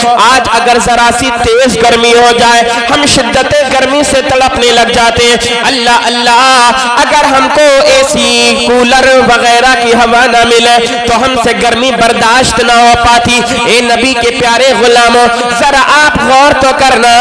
آج اگر ذرا سی تیز گرمی ہو جائے ہم شدت گرمی سے تڑپنے لگ جاتے ہیں۔ اللہ اللہ، اگر ہم کو اے سی کولر وغیرہ کی ہوا نہ ملے تو ہم سے گرمی برداشت نہ ہو پاتی۔ اے نبی کے پیارے غلاموں، ذرا آپ غور تو کرنا،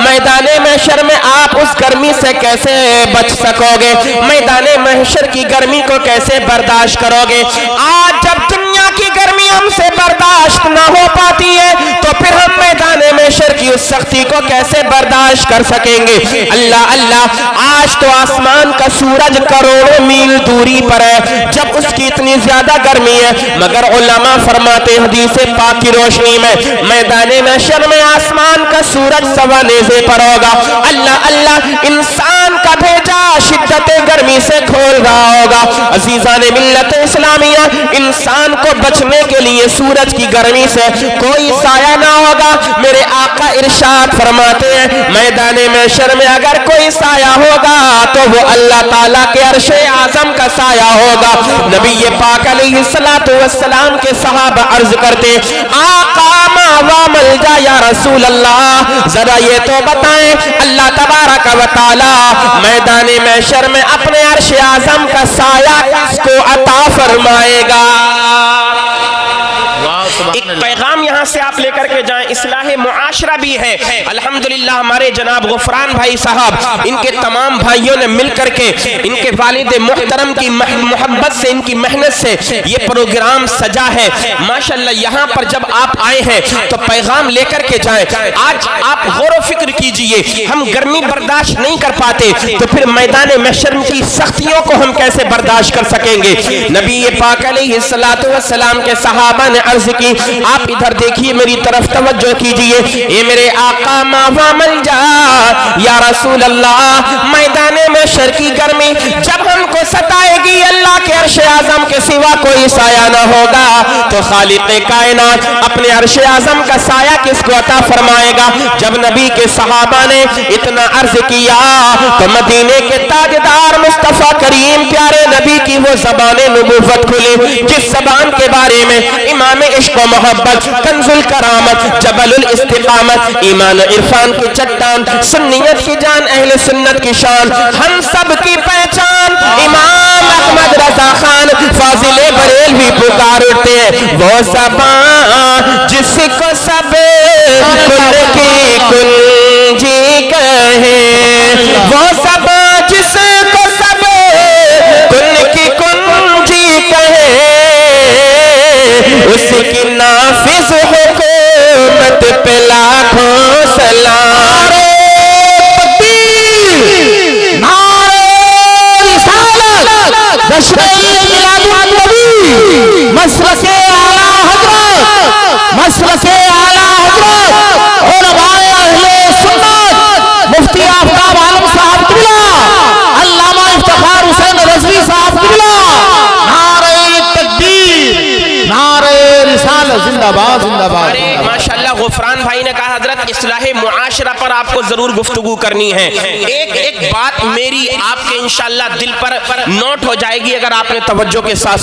میدان محشر میں آپ اس گرمی سے کیسے بچ سکو گے؟ میدان محشر کی گرمی کو کیسے برداشت کرو گے؟ آج جب دنیا کی گرمی ہم سے برداشت نہ ہو پاتی ہے تو پھر ہم میدان محشر کی اس سختی کو کیسے برداشت کر سکیں گے؟ اللہ اللہ، آج تو آسمان کا سورج کروڑوں میل دوری پر ہے جب اس کی اتنی زیادہ گرمی ہے، مگر علماء فرماتے ہیں حدیث پاک کی روشنی میں میدان محشر میں آسمان کا سورج سوا نیزے پر ہوگا۔ اللہ اللہ، انسان کا بھیجا شدت گرمی سے کھول رہا ہوگا۔ عزیزان ملت اسلامیہ، انسان کو بچنے کے لیے سورج کی گرمی سے کوئی سایہ نہ ہوگا۔ میرے آقا ارشاد فرماتے ہیں میدان محشر میں اگر کوئی سایہ ہوگا تو وہ اللہ تعالیٰ کے عرش اعظم کا سایہ ہوگا۔ نبی پاک علیہ السلام کے صحابہ عرض کرتے آقا ماوا ملجا یا رسول اللہ، ذرا یہ تو بتائیں اللہ تبارک و تعالی میدان محشر میں اپنے عرش اعظم کا سایہ کس کو عطا فرمائے گا؟ ایک پیغام یہاں سے آپ لے کر کے جائیں، اصلاح معاشرہ بھی ہے۔ الحمدللہ ہمارے جناب غفران بھائی صاحب، ان کے تمام بھائیوں نے مل کر کے ان کے والد محترم کی محبت سے، ان کی محنت سے یہ پروگرام سجا ہے۔ ماشاءاللہ یہاں پر جب آپ آئے ہیں تو پیغام لے کر کے جائیں۔ آج آپ غور و فکر کیجئے، ہم گرمی برداشت نہیں کر پاتے تو پھر میدان محشر کی سختیوں کو ہم کیسے برداشت کر سکیں گے؟ نبی پاک علیہ السلام کے صحابہ نے عرض کی، آپ ادھر دیکھیے، میری طرف توجہ کیجئے، اے میرے آقا ماوا ملجا یا رسول اللہ، میدان محشر کی گرمی جب ہم کو ستائے گی، اللہ کے عرش اعظم کے سوا کوئی سایہ نہ ہوگا تو خالق کائنات اپنے عرش اعظم کا سایہ کس کو عطا فرمائے گا؟ جب نبی کے صحابہ نے اتنا عرض کیا تو مدینے کے تاجدار مصطفیٰ کریم پیارے نبی کی وہ زبان نبوت کھلی جس زبان کے بارے میں امام عشق و محبت، کنز الکرامت، جبل الاستقامت، ایمان عرفان کی چٹان، سنیت کی جان، اہل سنت کی شان، ہم سب کی پہچان امام احمد رضا خان فاضل بریلوی پکار اٹھتے ہیں، وہ زبان جس کو سب کل کی کنجی کہیں، وہ زبان جس کو سب کل کی کنجی کہیں، اس کی نافذ حکومت پہ لاکھوں سلام۔ مسلک اعلیٰ حضرت، مسلک اعلیٰ حضرت علماء اہل سنت، مفتی آفتاب عالم صاحب قبلہ، علامہ افتخار حسین رضوی صاحب قبلہ، نعرہ تکبیر، نعرہ رسالت، زندہ باد زندہ باد۔ ماشاءاللہ غفران بھائی نے کہا حضرت اصلاح معاشرہ پر آپ کو ضرور گفتگو کرنی ہے۔ ایک بات میری آپ کے انشاءاللہ دل پر نوٹ ہو جائے گی اگر آپ نے توجہ کے ساتھ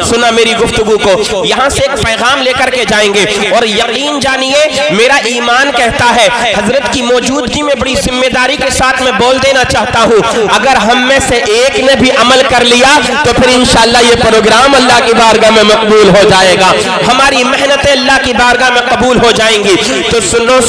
سنا میری گفتگو کو۔ یہاں سے ایک پیغام لے کر کے جائیں گے اور یقین جانیے میرا ایمان کہتا ہے، حضرت کی موجودگی میں بڑی ذمہ داری کے ساتھ میں بول دینا چاہتا ہوں، اگر ہم میں سے ایک نے بھی عمل کر لیا تو پھر انشاءاللہ یہ پروگرام اللہ کی بارگاہ میں مقبول ہو جائے گا، ہماری محنتیں اللہ کی بارگاہ میں قبول ہو جائیں گی۔ تو سنو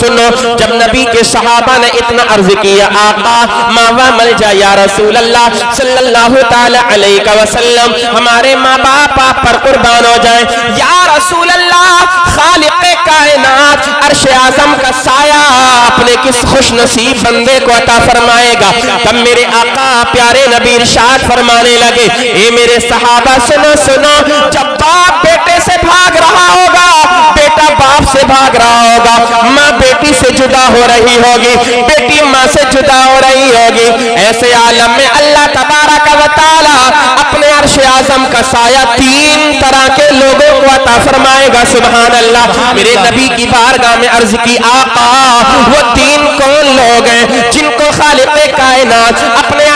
جب نبی کے صحابہ نے اتنا عرض کیا آقا ماوا ملجا یا رسول اللہ صلی اللہ تعالی علیہ وسلم، ہمارے ماں باپ آپ پر قربان ہو جائیں، یا رسول اللہ خالق کائنات عرش اعظم کا سایہ اپنے کس خوش نصیب بندے کو عطا فرمائے گا؟ تب میرے آقا پیارے نبی ارشاد فرمانے لگے، اے میرے صحابہ سنو، جب باپ بیٹے سے بھاگ رہا ہوگا، بیٹا باپ سے بھاگ رہا ہوگا، ماں بیٹی سے جدا ہو رہی ہوگی، بیٹی ماں سے جدا ہو رہی ہوگی، ایسے عالم میں اللہ تبارک و تعالی اپنے عرش اعظم کا سایہ تین طرح کے لوگوں کو عطا فرمائے گا۔ سبحان اللہ، میرے نبی کی بارگاہ میں عرض کی آقا وہ تین کون لوگ ہیں جن کو خالق کائنات اپنے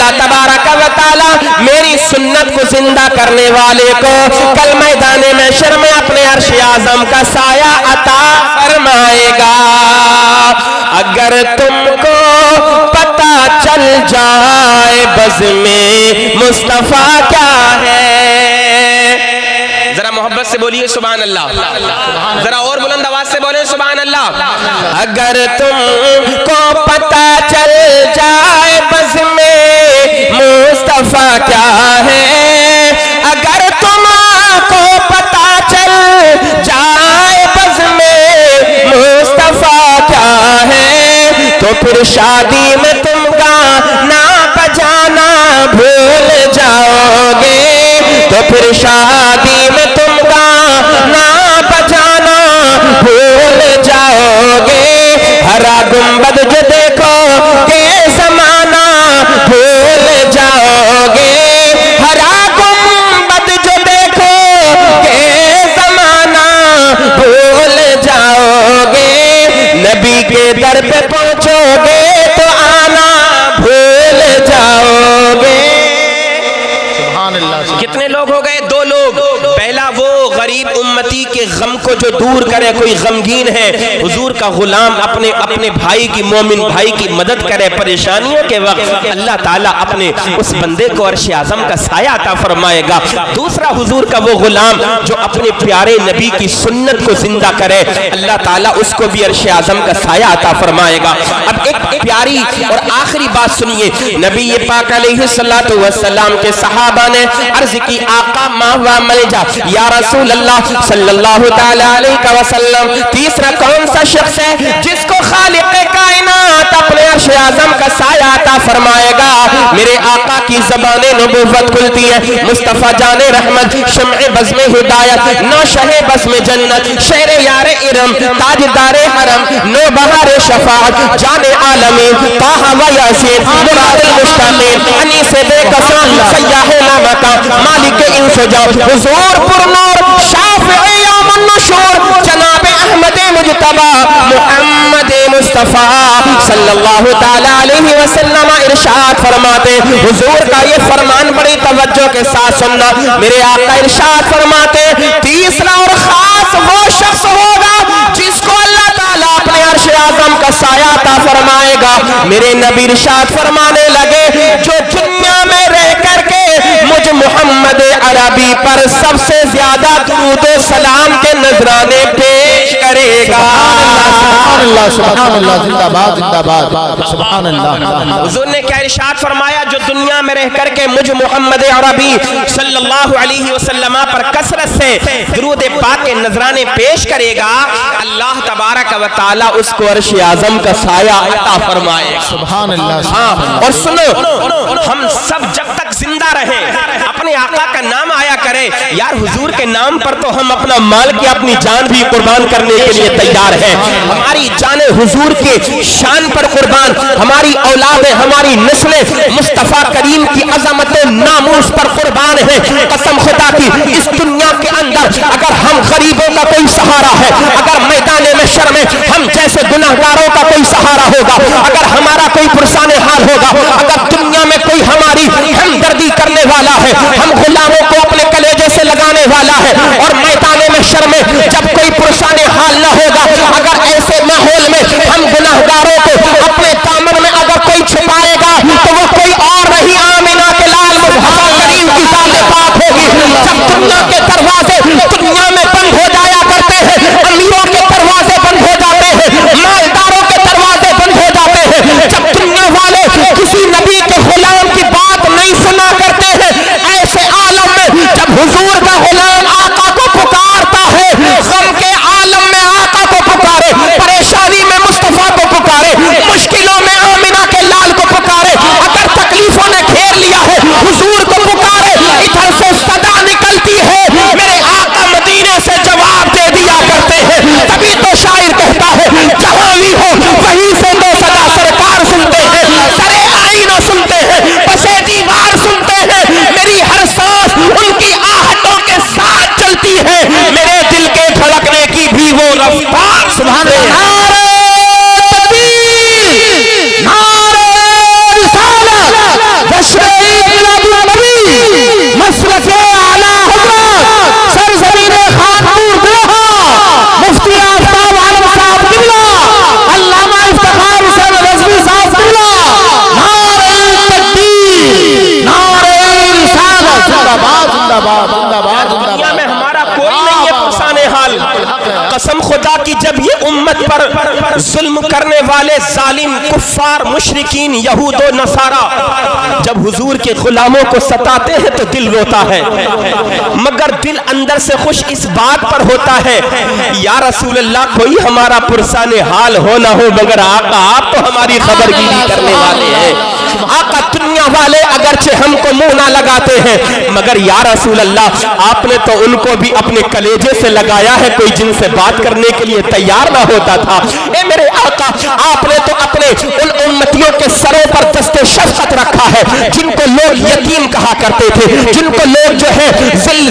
اللہ تبارک و تعالی میری سنت کو زندہ کرنے والے کو کل میدان محشر میں اپنے عرش اعظم کا سایہ عطا فرمائے گا. اگر تم کو پتہ چل جائے بزم مصطفیٰ کیا ہے. ذرا محبت سے بولیے سبحان اللہ. ذرا اور بلند آواز سے بولیں سبحان اللہ. اگر تم کو پتہ چل جائے بزم مصطفیٰ کیا ہے, اگر تم کو پتہ چل جائے بزم مصطفیٰ کیا ہے, تو پھر شادی میں تم گانا بجانا بھول جاؤ گے, تو پھر شادی میں تم گانا بجانا بھول جاؤ گے. ہرا گنبد جو دیکھو گے زمانہ بھول جاؤ گے, ہرا گنبد جو دیکھو گے زمانہ بھول جاؤ گے. نبی کے در پہ پہنچو گے تو آنا بھول جاؤ گے. کتنے لوگ ہو گئے؟ دو لوگ. پہلا وہ غریب امتی کے غم کو جو دور کرے, کوئی غمگین ہے حضور کا غلام اپنے بھائی کی, مومن بھائی کی مدد کرے پریشانیوں کے وقت, اللہ تعالیٰ اپنے اس بندے کو عرش اعظم کا سایہ عطا فرمائے گا. دوسرا حضور کا وہ غلام جو اپنے پیارے نبی کی سنت کو زندہ کرے, اللہ تعالیٰ اس کو بھی عرش اعظم کا سایہ عطا فرمائے گا. اب ایک پیاری اور آخری بات سنیے. نبی پاک علیہ الصلوۃ والسلام کے صحابہ نے عرض کی, آقا ماوا ملجا یا رسول اللہ صلی اللہ تعالی علیہ وسلم, تیسرا کون سا شخص ہے جس کو خالق کائنات اپنے عرش اعظم کا سایہ عطا فرمائے گا؟ میرے آقا کی زبان نبوت کھلتی ہے. مصطفیٰ جان رحمت, شمع بزم ہدایت, نوشہ بزم جنت, شیر یار ارم, تاجدار حرم, نو بہار شفاعت, جان عالمین, طٰہٰ و یاسین, مراد المشتاقین, انیس بے کسان, سیاح لامکان, مالک انسجام, حضور پر نور, شافع یوم النشور, جناب احمد مجتبی محمد مصطفیٰ صلی اللہ تعالی علیہ وسلم ارشاد فرماتے. حضور کا یہ فرمان بڑی توجہ کے ساتھ سننا. میرے آقا ارشاد فرماتے, تیسرا اور خاص وہ شخص ہوگا جس کو اللہ تعالیٰ اپنے عرش اعظم کا سایہ عطا فرمائے گا. میرے نبی ارشاد فرمانے لگے, جو دنیا میں رہ کر کے مجھ محمد عربی پر سب سے زیادہ درود و سلام کے نذرانے پیش کرے گا. سبحان اللہ, سبحان اللہ, زندہ باد, زندہ باد, سبحان اللہ. حضور نے کیا ارشاد فرمایا؟ جو دنیا میں رہ کر کے مجھ محمد عربی صلی اللہ علیہ وسلم پر کثرت سے درود پاک کے نذرانے پیش کرے گا, اللہ تبارک و تعالی اس کو عرش اعظم کا سایہ عطا فرمائے گا. سبحان اللہ. ہاں, اور سنو, ہم سب جب تک زندہ رہیں اپنے آقا کا نام آیا کرے. یار حضور کے نام پر تو ہم اپنا مال کی, اپنی جان بھی قربان کرنے کے لیے تیار ہیں. ہماری جانیں حضور کے شان پر قربان, ہماری اولادیں, ہماری نسلیں مصطفیٰ کریم کی عظمت و ناموس پر قربان ہیں. قسم خدا کی, اس دنیا کے اندر اگر ہم غریبوں کا کوئی سہارا ہے, اگر میدان محشر میں ہم جیسے گناہگاروں کا کوئی سہارا ہوگا, اگر ہمارا کوئی پرسان حال ہوگا, اگر دنیا میں کوئی ہماری ہمدردی کرنے والا ہے, ہم غلاموں کو اپنے کلیجے سے لگانے والا ہے, اور میدان محشر میں جب کوئی پرسان حال نہ ہوگا, اگر ایسے ماحول میں ہم گناہگاروں کو اپنے دامن میں اگر کوئی چھپائے گا تو وہ کوئی اور نہیں, آمینہ کے لال مصطفیٰ کریم کی ذات پاک ہوگی. جب دنیا کے دروازے دنیا میں بند ہو جایا کرتے ہیں, امیروں کے دروازے بند ہو جاتے ہیں, مالداروں کے دروازے بند ہو جاتے ہیں, جب دنیا والے کسی نبی کے غلام کی بات نہیں سنا کرتے ہیں, ایسے عالم میں جب حضور کا غلام آقا کو پکارتا ہے, غم کے عالم خدا کی جب یہ امت پر ظلم کرنے والے ظالم کفار مشرکین یہود و نصارا جب حضور کے غلاموں کو ستاتے ہیں تو دل روتا ہے، مگر دل اندر سے خوش اس بات پر ہوتا ہے یا رسول اللہ کوئی ہمارا پرسان حال ہو نہ ہو، مگر آقا آپ تو ہماری خبر گیری کرنے والے ہیں۔ آقا دنیا والے اگرچہ ہم کو منہ نہ لگاتے ہیں، مگر یا رسول اللہ آپ نے تو ان کو بھی اپنے کلیجے سے لگایا ہے، کوئی جن سے بات کرنے کے لیے تیار نہ ہوتا تھا۔ اے میرے آقا آپ نے تو اپنے ان امتیوں کے سروں پر دست شفقت رکھا ہے جن کو لوگ یتیم کہا کرتے تھے، جن کو لوگ جو ہے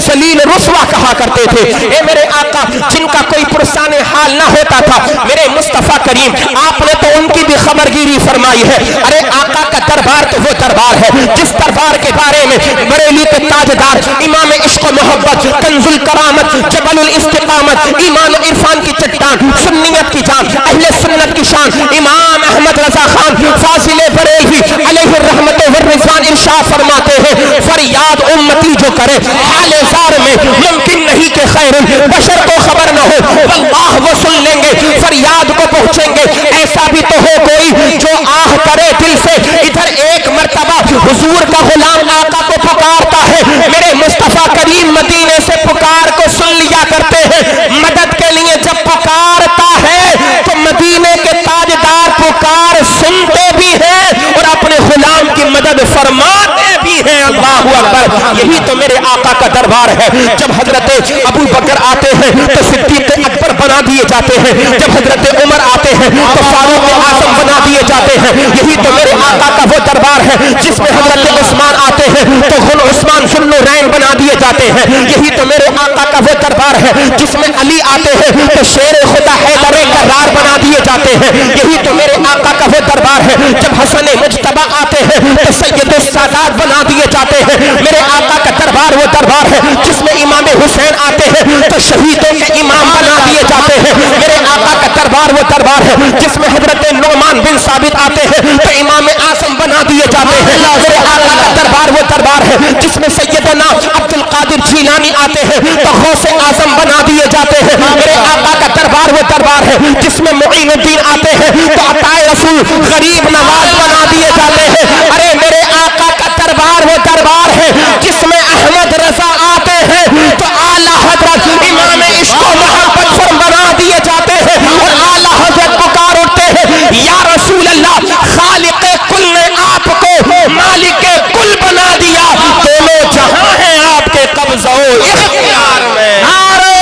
ذلیل رسوا کہا کرتے تھے۔ اے میرے آقا جن کا کوئی پرسان حال نہ ہوتا تھا، میرے مصطفیٰ کریم آپ نے تو ان کی بھی خبر گیری فرمائی ہے۔ ارے آقا کا دربار تو وہ دربار ہے جس دربار کے بارے میں بریلی کے تاجدار امام عشق و محبت، کنز الکرامت، جبل الاستقامت، ایمان و عرفان کی چٹان، سنیت کی جان، اہل سنت کی شان امام احمد رضا خان فاضل بریلوی علیہ الرحمت والرضوان ارشاد فرماتے ہیں فریاد امتی جو کرے حال زار میں ممکن نہیں کہ خیر بشر کو خبر نہ ہو، واللہ وہ سن لیں گے فریاد کو پہنچیں گے۔ ایسا بھی تو ہو کوئی جو آہ کرے دل سے، ادھر ایک مرتبہ حضور کا غلام آقا کو پکارتا ہے، میرے مصطفیٰ کریم مدینے سے پکار کو سن لیا کرتے ہیں، مدد کے لیے جب پکارتا ہے تو مدینے کے تاجدار پکار سنتے بھی ہیں اور اپنے غلام کی مدد فرماتے بھی ہیں۔ اللہ اکبر، یہی تو میرے آقا کا دربار ہے۔ جب حضرت ابو بکر آتے ہیں تو صدیق اکبر بنا دیے جاتے ہیں، جب حضرت عمر آتے ہیں تو فاروق اعظم بنا دیے جاتے ہیں۔ یہی تو میرے آقا کا وہ دربار ہے جس میں حضرت عثمان آتے ہیں تو غل عثمان ذوالنورین بنا دیے جاتے ہیں۔ یہی تو میرے آقا کا وہ دربار ہے جس میں علی آتے ہیں تو شیر خدا حیدر کرار بنا دیے جاتے ہیں۔ یہی تو میرے آقا کا وہ دربار ہے جب حسن مجتبی آتے ہیں تو سید السادات بنا دیے جاتے ہیں۔ میرے آقا کا دربار وہ دربار ہے جس میں امام حسین آتے ہیں تو شہیدوں کے امام بنا دیے جاتے ہیں۔ میرے آقا کا دربار وہ دربار ہے جس میں حضرت نعمان بن ثابت آتے ہیں تو امام اعظم بنا دیے جاتے ہیں۔ میرے آقا کا دربار وہ دربار ہے جس میں سیدنا عبد القادر جیلانی آتے ہیں تو غوث اعظم بنا دیے جاتے ہیں۔ میرے آقا کا دربار وہ دربار ہے جس میں معین الدین آتے ہیں تو عطا رسول غریب نواز بنا دیے جاتے ہیں۔ ارے میرے آقا کا دربار وہ دربار ہے جس میں احمد رضا آتے ہیں تو اعلیٰ حضرت امام عشق و محبت فرم بنا دیے جاتے ہیں اور اعلیٰ حضرت پکار اٹھتے ہیں یا رسول اللہ خالق کل نے آپ کو مالک کل بنا دیا، دونوں جہاں ہیں آپ کے قبضہ و اختیار میں۔ نعرہ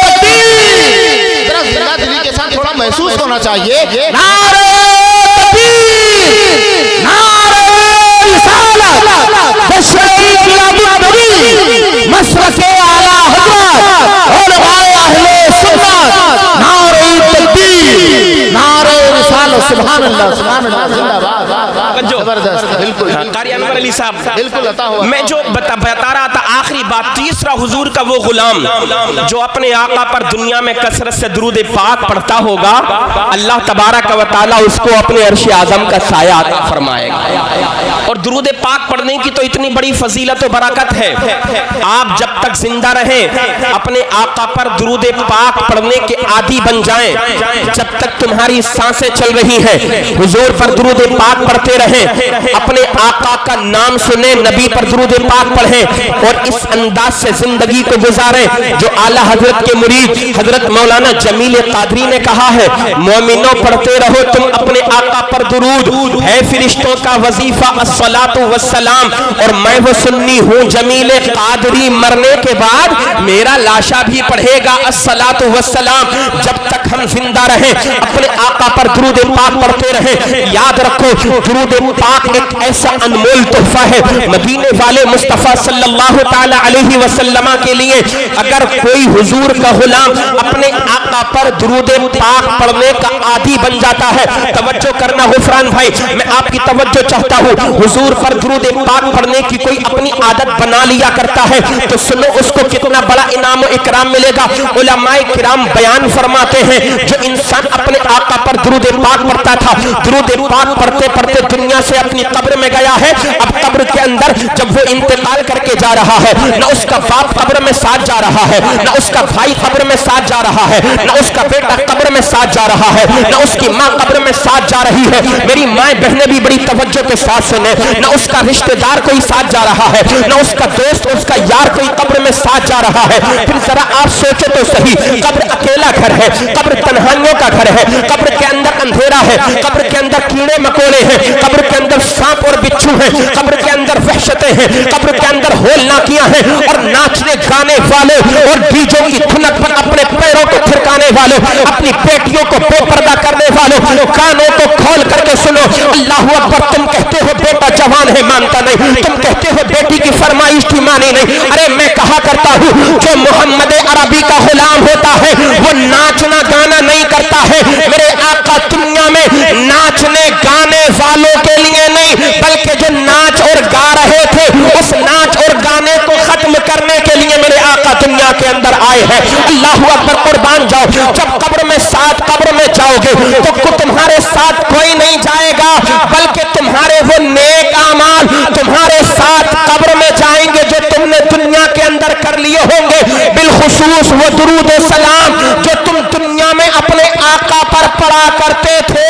تکبیر، ذرا زندہ دلی کے ساتھ تھوڑا محسوس ہونا چاہیے۔ نعرہ تکبیر، نعرہ رسالت، تشریف قیامت نبی، مسلک اعلیٰ حضرت، علماء اہل سنت، نعرہ تکبیر، نعرہ رسالت، سبحان اللہ سبحان اللہ، زندہ باد۔ زبردست، بالکل قاری انور علی صاحب، بالکل عطا ہوا۔ میں جو بتا رہا تھا آخری بات، تیسرا حضور کا وہ غلام جو اپنے آقا پر دنیا میں کثرت سے درود پاک پڑھتا ہوگا، اللہ تبارک و تعالیٰ اس کو اپنے عرش اعظم کا سایہ عطا فرمائے گا۔ اور درود پاک پڑھنے کی تو اتنی بڑی فضیلت و برکت ہے، آپ جب تک زندہ رہیں اپنے آقا پر درود پاک پڑھنے کے عادی بن جائیں، جب تک تمہاری سانسیں چل رہی ہیں حضور پر درود پاک پڑھتے رہیں، اپنے آقا کا نام سنیں، نبی پر درود پاک پڑھیں اور اس انداز سے زندگی کو گزاریں جو اعلیٰ حضرت کے مرید حضرت مولانا جمیل قادری نے کہا ہے، مومنوں پڑھتے رہو تم اپنے آقا پر درود، ہے فرشتوں کا وظیفہ الصلاۃ والسلام، اور میں وہ سنی ہوں جمیل قادری مرنے کے بعد میرا لاشا بھی پڑھے گا الصلاۃ والسلام۔ جب تک ہم زندہ رہیں اپنے آقا پر درود پاک پڑھتے رہیں۔ یاد رکھو درود پاک ایک ایسا انمول تحفہ ہے مدینے والے مصطفیٰ صلی اللہ تعالی علیہ وسلم کے لیے۔ اگر کوئی حضور کا غلام اپنے آقا پر درود پاک پڑھنے کا عادی بن جاتا ہے، توجہ کرنا غفران بھائی، میں آپ کی توجہ چاہتا ہوں، حضور پر درود پاک پڑھنے کی کوئی اپنی عادت بنا لیا کرتا ہے تو سنو اس کو کتنا بڑا انعام و اکرام ملے گا۔ علماء کرام بیان فرماتے ہیں جو انسان اپنے آقا پر درود پاک پڑھتا تھا، درود پاک پڑھتے پڑھتے دنیا سے اپنی قبر میں گیا ہے، اب قبر کے اندر جب وہ انتقال کر کے جا رہا ہے، نہ اس کا باپ قبر میں ساتھ جا رہا ہے، نہ اس کا بھائی قبر میں ساتھ جا رہا ہے، نہ اس کا بیٹا قبر میں ساتھ جا رہا ہے، نہ اس کی ماں قبر میں ساتھ جا رہی ہے۔ میری ماں بہنیں بھی بڑی توجہ کے ساتھ سنیں، نہ اس کا رشتہ دار کوئی ساتھ جا رہا ہے، نہ اس کا دوست، اس کا یار کوئی قبر میں ساتھ جا رہا ہے۔ پھر ذرا آپ سوچیں تو صحیح، قبر اکیلا گھر ہے، قبر تنہائیوں کا گھر ہے، قبر کے اندر اندھیرا ہے، قبر کے اندر کیڑے مکوڑے ہیں، قبر کے اندر سانپ اور بچھو ہیں، قبر کے اندر وحشتیں ہیں، قبر کے اندر ہولناکیاں ہیں، اور ناچنے گانے والے اور ڈیجوں کی دھنک پر اپنے پیروں کو تھرکانے والے، اپنی بیٹیوں کو بے پردہ کرنے والے، کانوں کو کھول کر کے سنو، اللہ اکبر، تم کہتے ہو بیٹا جوان ہے مانتا نہیں، تم کہتے ہو بیٹی کی فرمائش کی مانی نہیں، ارے میں کہا کرتا ہوں جو محمد عربی کا غلام ہوتا ہے وہ ناچنا گانا نہیں کرتا ہے۔ میرے آقا دنیا میں ناچنے گانے والوں کے لیے نہیں، بلکہ جو ناچ اور گا رہے تھے اس ناچ اور گانے کو ختم کرنے کے لیے میرے آقا دنیا کے اندر آئے ہیں۔ اللہ اکبر، قربان جاؤ، جب قبر میں ساتھ قبر میں جاؤ گے تو تمہارے ساتھ کوئی نہیں جائے گا، بلکہ تمہارے وہ نیک اعمال تمہارے ساتھ قبر میں جائیں گے جو تم نے دنیا کے اندر کر لیے ہوں گے، بالخصوص وہ درود و سلام جو تم دنیا میں اپنے آقا پر پڑھا کرتے تھے۔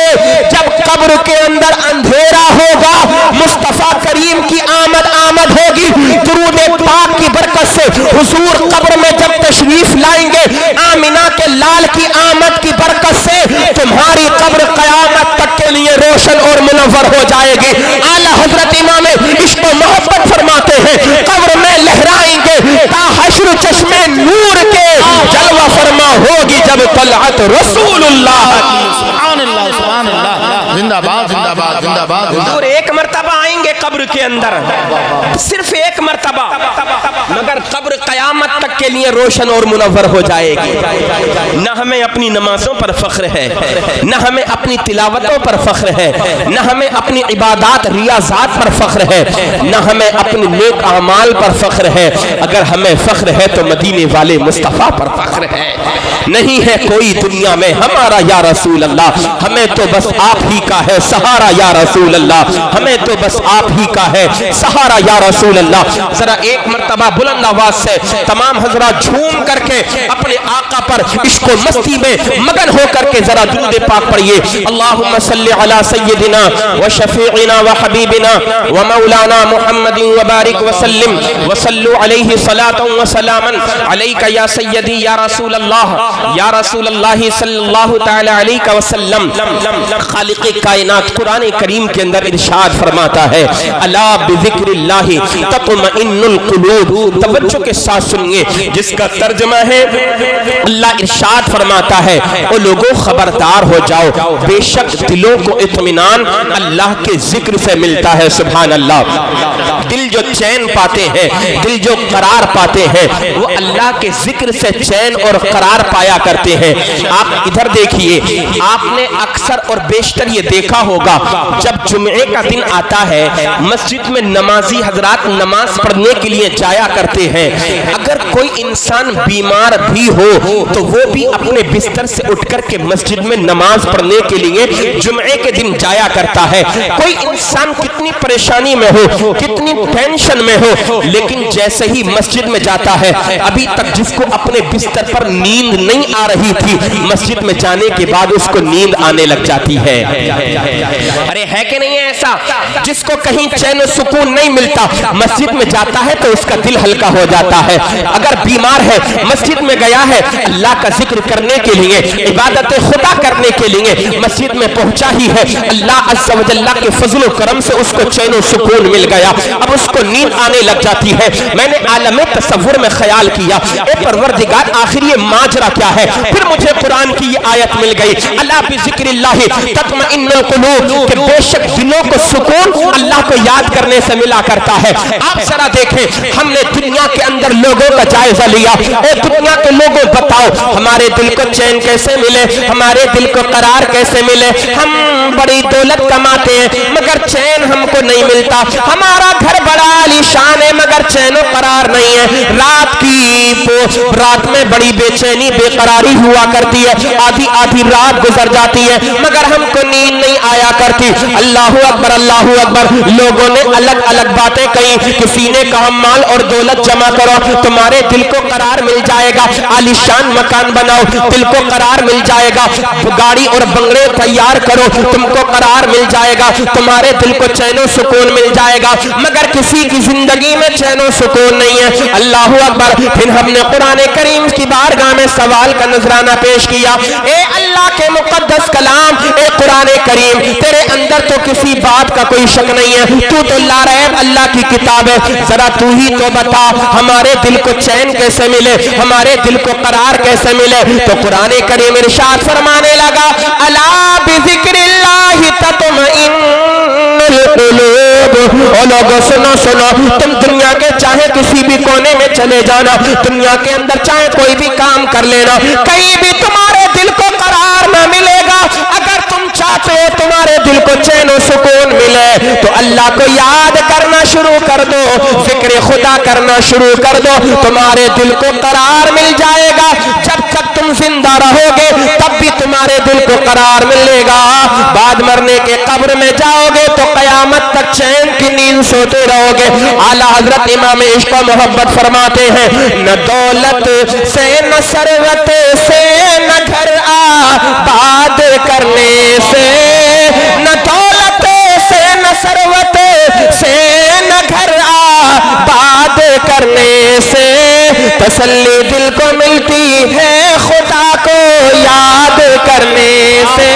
جب قبر کے اندر اندھیرا ہوگا، مصطفیٰ کریم کی آمد ہوگی، درود پاک کی برکت سے حضور قبر میں جب تشریف لائیں گے، آمینہ کے لال کی آمد کی برکت سے تمہاری قبر قیامت تک کے لیے روشن اور منور ہو جائے گی۔ اعلیٰ حضرت امام عشق و محبت فرماتے ہیں قبر میں لہرائیں گے تا حشر چشمے نور کے، جلوہ فرما ہوگی جب طلعت رسول اللہ کی۔ سبحان اللہ، سبحان اللہ، زندہ باد، زندہ باد، زندہ باد۔ حضور ایک مرتبہ آئیں گے قبر کے اندر، صرف ایک مرتبہ، مگر قبر قیامت تک کے لیے روشن اور منور ہو جائے گی۔ نہ ہمیں اپنی نمازوں پر فخر ہے، نہ ہمیں اپنی تلاوتوں پر فخر ہے، نہ ہمیں اپنی عبادات ریاضات پر فخر ہے، نہ ہمیں اپنے نیک اعمال پر فخر ہے۔ اگر ہمیں فخر ہے تو مدینے والے مصطفیٰ پر فخر ہے۔ نہیں ہے کوئی دنیا میں ہمارا یا رسول اللہ، ہمیں تو بس آپ ہی کا ہے سہارا یا رسول اللہ، ہمیں تو بس آپ ہی کا ہے سہارا یا رسول اللہ۔ ذرا ایک مرتبہ بلند آواز سے تمام حضرات جھوم کر کے اپنے آقا پر عشق و مستی میں مگن ہو کر کے ذرا درود پاک پڑھیے۔ اللہم صلی علی سیدنا و شفیعنا و حبیبنا و مولانا محمد و بارک وسلم وصلو علیہ صلاۃ و سلاما علیک یا سیدی یا رسول اللہ یا رسول اللہ صلی اللہ تعالی علیہ وسلم۔ خالق کائنات قرآن کریم کے اندر ارشاد فرماتا ہے الا بذکر اللہ تطمئن القلوب، توجہ کے ساتھ سنیے جس کا ترجمہ ہے اللہ ارشاد فرماتا ہے او لوگوں خبردار ہو جاؤ، بے شک دلوں کو اطمینان اللہ کے ذکر سے ملتا ہے۔ سبحان اللہ، دل جو چین پاتے ہیں، دل جو قرار پاتے ہیں، وہ اللہ کے ذکر سے چین اور قرار پایا کرتے ہیں۔ آپ ادھر دیکھیے، آپ نے اکثر اور بیشتر یہ دیکھا ہوگا جب جمعے کا دن آتا ہے مسجد میں نمازی حضرات نماز پڑھنے کے لیے جایا کرتے ہیں۔ اگر کوئی انسان بیمار بھی ہو تو وہ بھی اپنے بستر سے اٹھ کر کے مسجد میں نماز پڑھنے کے لیے جمعے کے دن جایا کرتا ہے۔ کوئی انسان کتنی پریشانی میں ہو، کتنی ٹینشن میں ہو، لیکن جیسے ہی مسجد میں جاتا ہے، ابھی تک جس کو اپنے بستر پر نیند نہیں آ رہی تھی، مسجد میں جانے کے بعد اس کو نیند آنے لگ جاتی ہے۔ ارے ہے کہ نہیں ہے ایسا؟ جس کو کہیں چین و سکون نہیں ملتا، مسجد میں جاتا ہے تو اس کا دل ہلکا ہو جاتا ہے۔ اگر بیمار ہے، مسجد میں گیا ہے اللہ کا ذکر کرنے کے لیے، عبادت خدا کرنے کے لیے، مسجد میں پہنچا ہی ہے، اللہ عز و جل کے فضل و کرم سے اس کو چین و سکون مل گیا، اب اس کو نیند آنے لگ جاتی ہے۔ میں نے عالم تصور میں خیال کیا، اے پروردگار آخر یہ ماجرا کیا ہے؟ پھر مجھے قرآن کی یہ آیت مل گئی الا بذکر اللہ تطمئن القلوب، کہ بے شک دلوں کو سکون اللہ کو یاد کرنے سے ملا کرتا ہے۔ آپ ذرا دیکھیں، ہم نے دنیا کے اندر لوگوں کا جائزہ لیا، اے دنیا کے لوگوں بتاؤ ہمارے دل کو چین کیسے ملے، ہمارے دل کو قرار کیسے ملے؟ ہم بڑی دولت کماتے ہیں مگر چین ہم کو نہیں ملتا، ہمارا گھر مزار بڑا عالیشان ہے مگر چین و قرار نہیں ہے. رات میں بڑی بے چینی بے قراری ہوا کرتی ہے, آدھی آدھی رات گزر جاتی ہے مگر ہم کو نیند نہیں آیا کرتی. اللہ اکبر اللہ اکبر. لوگوں نے الگ الگ باتیں کہی. کسی نے کہا مال اور دولت جمع کرو تمہارے دل کو قرار مل جائے گا, عالیشان مکان بناؤ دل کو قرار مل جائے گا, گاڑی اور بنگلے تیار کرو تم کو قرار مل جائے گا, تمہارے دل کو چین و سکون مل جائے گا. مگر کسی کی زندگی میں چین و سکون نہیں ہے. اللہ اکبر. پھر ہم نے قرآن کریم کی بارگاہ میں سوال کا نذرانہ پیش کیا. اے اللہ کے مقدس کلام, اے قرآن کریم, تیرے اندر تو کسی بات کا کوئی شک نہیں ہے, تو لا ریب اللہ کی کتاب ہے, ذرا تو ہی تو بتا ہمارے دل کو چین کیسے ملے, ہمارے دل کو قرار کیسے ملے. تو قرآن کریم ارشاد فرمانے لگا الا بذکر اللہ تطمئن القلوب. او لوگو سنو سنو, تم دنیا کے چاہے کسی بھی کونے میں چلے جانا, دنیا کے اندر چاہے کوئی بھی کام کر لینا, کہیں بھی تمہارے دل کو قرار نہ ملے گا. اگر تم چاہتے ہو تمہارے دل کو چین و سکون ملے تو اللہ کو یاد کرنا شروع کر دو, ذکر خدا کرنا شروع کر دو, تمہارے دل کو قرار مل جائے گا. جب تک تم زندہ رہو گے تب بھی تمہارے دل کو قرار ملے گا. بعد مرنے کے قبر میں جاؤ گے تو قیامت تک چین کی نیند سوتے رہو گے. اعلیٰ حضرت امام عشق و محبت فرماتے ہیں نہ دولت سے نہ ثروت سے نہ گھر آباد کرنے سے, نہ دولت سے نہ ثروت سے نہ گھر آباد کرنے سے, تسلی دل کو ملتی ہے خدا کو یاد کرنے سے.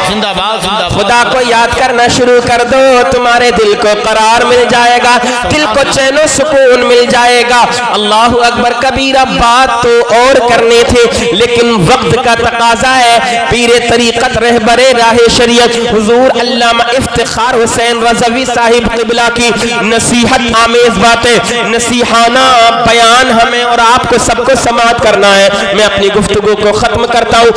زندہ باد زندہ باد. خدا کو یاد کرنا شروع کر دو تمہارے دل کو قرار مل جائے گا, دل کو چین و سکون مل جائے گا. اللہ اکبر. کبیرہ بات تو اور کرنی تھی لیکن وقت کا تقاضا ہے. پیر طریقت رہبر راہ شریعت حضور علامہ افتخار حسین رضوی صاحب قبلہ کی نصیحت آمیز باتیں, نصیحانہ بیان ہمیں اور آپ کو سب کو سماعت کرنا ہے. میں اپنی گفتگو کو ختم کرتا ہوں.